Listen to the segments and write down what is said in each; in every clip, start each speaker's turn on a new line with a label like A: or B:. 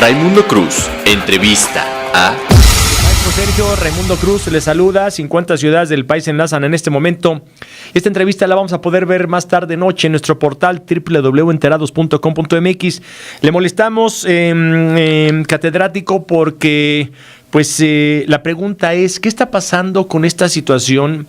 A: Raimundo Cruz, entrevista a...
B: Maestro Sergio Raimundo Cruz le saluda. 50 ciudades del país se enlazan en este momento. Esta entrevista la vamos a poder ver más tarde noche en nuestro portal www.enterados.com.mx. Le molestamos, catedrático, porque la pregunta es, ¿qué está pasando con esta situación?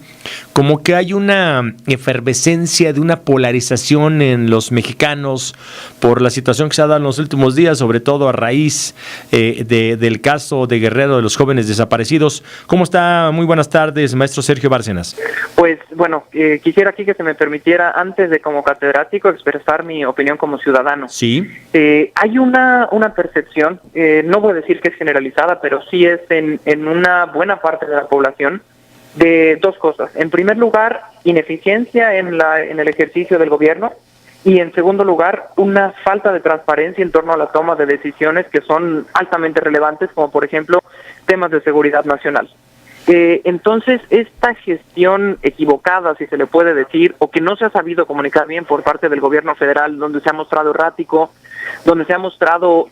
B: Como que hay una efervescencia de una polarización en los mexicanos por la situación que se ha dado en los últimos días, sobre todo a raíz del caso de Guerrero de los jóvenes desaparecidos. ¿Cómo está? Muy buenas tardes, maestro Sergio Bárcenas.
C: Pues bueno, quisiera aquí que se me permitiera, antes de como catedrático, expresar mi opinión como ciudadano.
B: Sí.
C: Hay una percepción, no voy a decir que es generalizada, pero sí es en una buena parte de la población, de dos cosas. En primer lugar, ineficiencia en el ejercicio del gobierno, y en segundo lugar, una falta de transparencia en torno a la toma de decisiones que son altamente relevantes, como por ejemplo temas de seguridad nacional. Entonces, esta gestión equivocada, si se le puede decir, o que no se ha sabido comunicar bien por parte del gobierno federal, donde se ha mostrado errático, donde se ha mostrado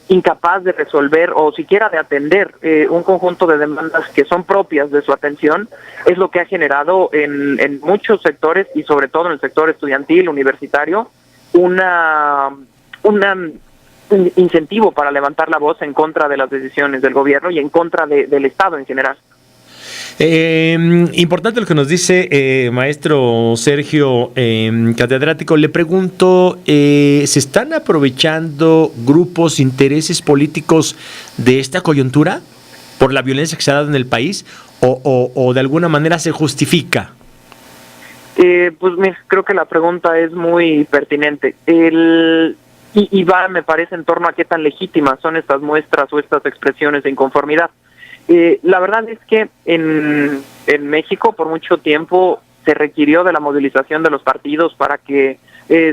C: incapaz de resolver o siquiera de atender un conjunto de demandas que son propias de su atención, es lo que ha generado en muchos sectores, y sobre todo en el sector estudiantil, universitario, un incentivo para levantar la voz en contra de las decisiones del gobierno y en contra del Estado en general.
B: Importante lo que nos dice maestro Sergio, catedrático. Le pregunto, ¿se están aprovechando grupos, intereses políticos de esta coyuntura por la violencia que se ha dado en el país o de alguna manera se justifica?
C: Creo que la pregunta es muy pertinente. Y va, me parece, en torno a qué tan legítimas son estas muestras o estas expresiones de inconformidad. La verdad es que en México por mucho tiempo se requirió de la movilización de los partidos para que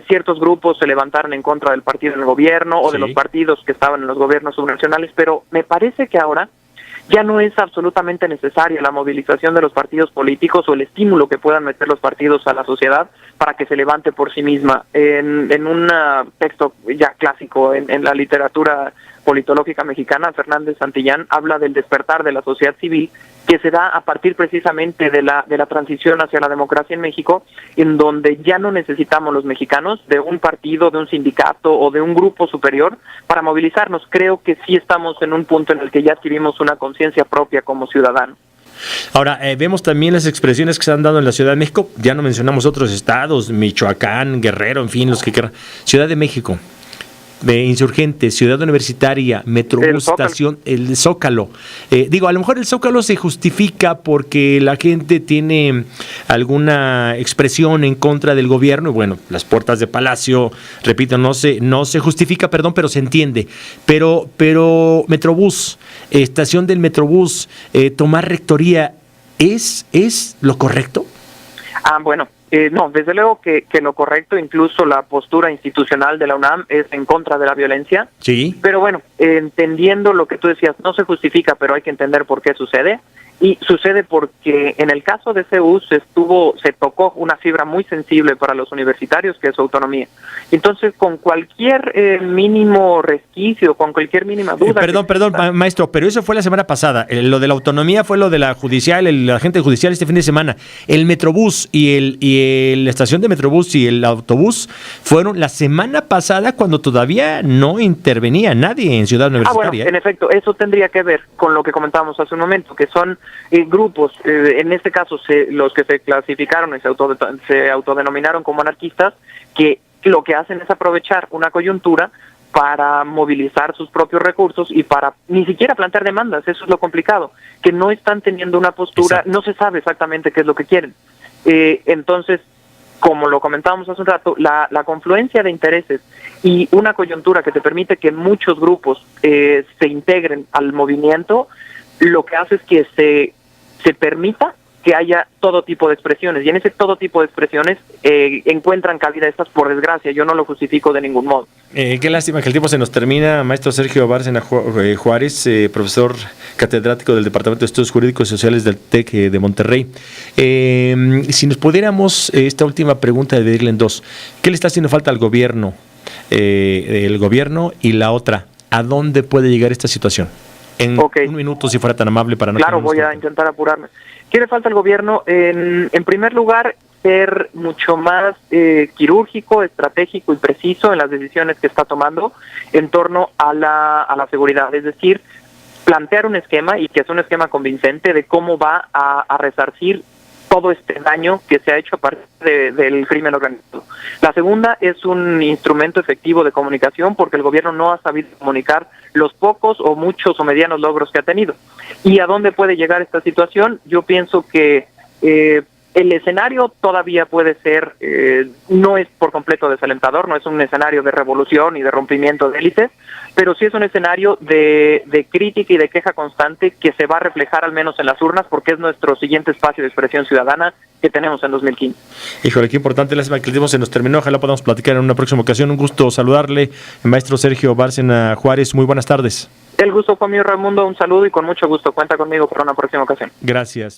C: ciertos grupos se levantaran en contra del partido en el gobierno o de los partidos que estaban en los gobiernos subnacionales, pero me parece que ahora ya no es absolutamente necesaria la movilización de los partidos políticos o el estímulo que puedan meter los partidos a la sociedad para que se levante por sí misma. En un texto ya clásico en la literatura politológica mexicana, Fernández Santillán habla del despertar de la sociedad civil, que se da a partir precisamente de la transición hacia la democracia en México, en donde ya no necesitamos los mexicanos de un partido, de un sindicato o de un grupo superior para movilizarnos. Creo que sí estamos en un punto en el que ya adquirimos una conciencia propia como ciudadanos.
B: Ahora, vemos también las expresiones que se han dado en la Ciudad de México. Ya no mencionamos otros estados, Michoacán, Guerrero, en fin, los que quieran. Ciudad de México, Insurgentes, Ciudad Universitaria, Metrobús, Estación, el Zócalo. A lo mejor el Zócalo se justifica porque la gente tiene alguna expresión en contra del gobierno, y bueno, las puertas de Palacio, repito, no se justifica, pero se entiende. Pero Metrobús, estación del Metrobús, tomar rectoría, ¿es lo correcto?
C: No, desde luego que lo correcto, incluso la postura institucional de la UNAM es en contra de la violencia.
B: Sí.
C: Pero bueno, entendiendo lo que tú decías, no se justifica, pero hay que entender por qué sucede. Y sucede porque en el caso de CEU se tocó una fibra muy sensible para los universitarios, que es su autonomía. Entonces, con cualquier mínimo resquicio, con cualquier mínima duda...
B: Perdón, maestro, pero eso fue la semana pasada. Lo de la autonomía fue lo de la judicial, el agente judicial este fin de semana. El Metrobús y la estación de Metrobús y el autobús fueron la semana pasada, cuando todavía no intervenía nadie en Ciudad Universitaria.
C: En efecto, eso tendría que ver con lo que comentábamos hace un momento, que son grupos, en este caso los que se clasificaron y se autodenominaron como anarquistas, que lo que hacen es aprovechar una coyuntura para movilizar sus propios recursos y para ni siquiera plantear demandas. Eso es lo complicado, que no están teniendo una postura. Exacto. No se sabe exactamente qué es lo que quieren. Entonces, como lo comentábamos hace un rato, la confluencia de intereses y una coyuntura que te permite que muchos grupos se integren al movimiento, lo que hace es que se permita que haya todo tipo de expresiones, y en ese todo tipo de expresiones encuentran cabida estas, por desgracia. Yo no lo justifico de ningún modo.
B: Qué lástima que el tiempo se nos termina. Maestro Sergio Bárcenas Juárez, profesor catedrático del Departamento de Estudios Jurídicos y Sociales del TEC de Monterrey. Si nos pudiéramos, esta última pregunta, dividirla en dos. ¿Qué le está haciendo falta al gobierno? El gobierno, y la otra, ¿A dónde puede llegar esta situación? En un minuto, si fuera tan amable, para no...
C: Claro, voy a intentar apurarme. ¿Qué le falta al gobierno? En primer lugar, ser mucho más quirúrgico, estratégico y preciso en las decisiones que está tomando en torno a la seguridad. Es decir, plantear un esquema, y que es un esquema convincente, de cómo va a resarcir todo este daño que se ha hecho a partir del crimen organizado. La segunda es un instrumento efectivo de comunicación, porque el gobierno no ha sabido comunicar los pocos o muchos o medianos logros que ha tenido. ¿Y a dónde puede llegar esta situación? Yo pienso que el escenario todavía puede ser, no es por completo desalentador, no es un escenario de revolución y de rompimiento de élites, pero sí es un escenario de crítica y de queja constante que se va a reflejar al menos en las urnas, porque es nuestro siguiente espacio de expresión ciudadana que tenemos en 2015.
B: Híjole, qué importante, lástima que el tiempo se nos terminó, ojalá podamos platicar en una próxima ocasión. Un gusto saludarle, el maestro Sergio Bárcena Juárez, muy buenas tardes.
C: El gusto fue mío, Raimundo, un saludo y con mucho gusto, cuenta conmigo para una próxima ocasión.
B: Gracias.